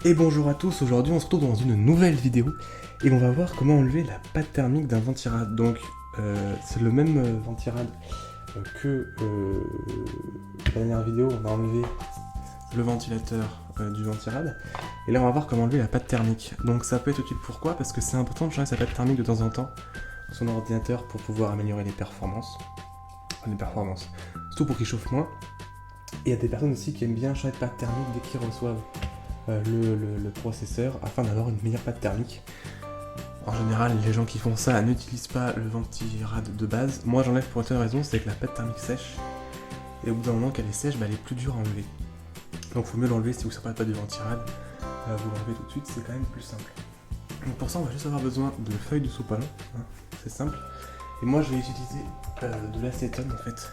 Et bonjour à tous, aujourd'hui on se retrouve dans une nouvelle vidéo et on va voir comment enlever la pâte thermique d'un ventirad. Donc c'est le même ventirad que la dernière vidéo, on a enlevé le ventilateur du ventirad et là on va voir comment enlever la pâte thermique. Donc ça peut être utile, pourquoi? Parce que c'est important de changer sa pâte thermique de temps en temps sur son ordinateur pour pouvoir améliorer les performances. Surtout pour qu'il chauffe moins. Et il y a des personnes aussi qui aiment bien changer de pâte thermique dès qu'ils reçoivent le processeur afin d'avoir une meilleure pâte thermique. En général, les gens qui font ça n'utilisent pas le ventirad de base. Moi j'enlève pour une raison, c'est que la pâte thermique sèche et au bout d'un moment qu'elle est sèche, elle est plus dure à enlever. Donc il faut mieux l'enlever si vous ne savez pas du ventirad, vous l'enlevez tout de suite, c'est quand même plus simple. Donc pour ça on va juste avoir besoin de feuilles de sopalin, hein, c'est simple. Et moi je vais utiliser de l'acétone en fait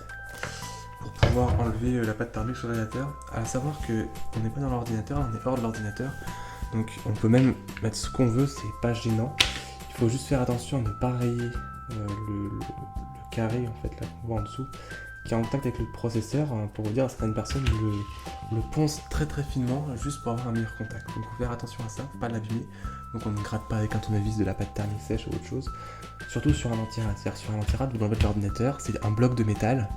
pour pouvoir enlever la pâte thermique sur l'ordinateur. À savoir que on n'est pas dans l'ordinateur, on est hors de l'ordinateur. Donc on peut même mettre ce qu'on veut, c'est pas gênant. Il faut juste faire attention à ne pas rayer le carré en fait là qu'on voit en dessous, qui est en contact avec le processeur. Pour vous dire, certaines personnes le poncent très très finement juste pour avoir un meilleur contact. Donc il faut faire attention à ça, faut pas l'abîmer. Donc on ne gratte pas avec un tournevis de la pâte thermique sèche ou autre chose. Surtout sur un ventirad. C'est-à-dire sur un ventirad, vous l'enlevez de l'ordinateur, c'est un bloc de métal.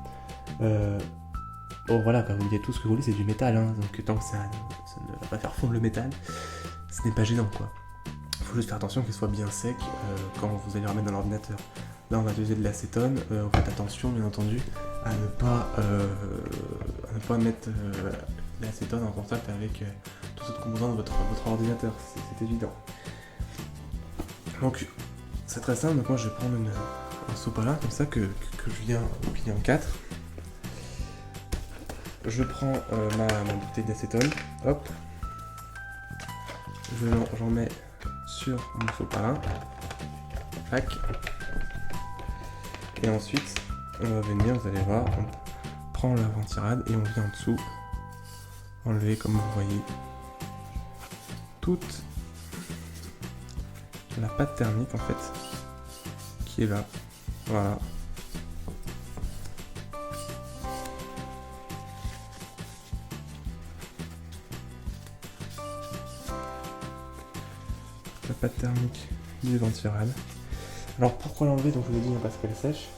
Bon voilà, vous voyez tout ce que vous voulez, c'est du métal, hein, donc tant que ça ne va pas faire fondre le métal, ce n'est pas gênant quoi. Il faut juste faire attention qu'il soit bien sec quand vous allez le remettre dans l'ordinateur. Là on va utiliser de l'acétone, faites attention bien entendu à ne pas mettre l'acétone en contact avec tout autre composant de votre ordinateur, c'est évident. Donc c'est très simple, donc moi je vais prendre un sopalin comme ça que je viens plier en 4. Je prends ma bouteille d'acétone, hop, j'en mets sur mon sopalin, tac, et ensuite on va venir, vous allez voir, on prend la ventirad et on vient en dessous enlever, comme vous voyez, toute la pâte thermique en fait qui est là, voilà. La pâte thermique du ventirad. Alors pourquoi l'enlever? Donc je vous l'ai dit, parce qu'elle sèche.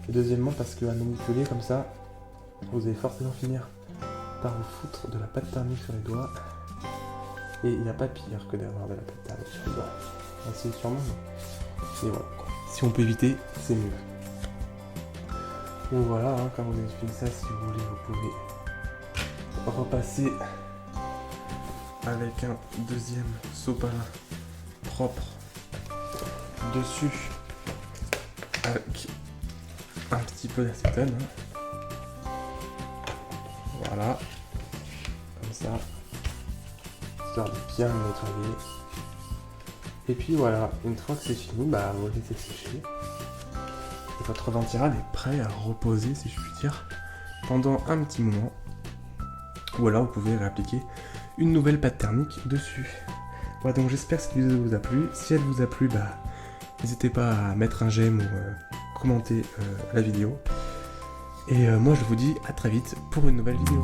Et deuxièmement parce qu'à manipuler comme ça, vous allez forcément finir par vous foutre de la pâte thermique sur les doigts. Et il n'y a pas pire que d'avoir de la pâte thermique sur les doigts. C'est sûrement, mais voilà. Si on peut éviter, c'est mieux. Donc voilà, hein, quand vous avez fini ça, si vous voulez, vous pouvez repasser avec un deuxième sopalin propre dessus avec un petit peu d'acétone, hein. Voilà, comme ça, histoire de bien le nettoyer. Et puis voilà, une fois que c'est fini, vous le laissez sécher et votre ventirad est prêt à reposer, si je puis dire, pendant un petit moment. Ou alors vous pouvez réappliquer une nouvelle pâte thermique dessus. Voilà, donc j'espère que cette vidéo vous a plu. Si elle vous a plu, n'hésitez pas à mettre un j'aime ou commenter la vidéo. Et moi je vous dis à très vite pour une nouvelle vidéo.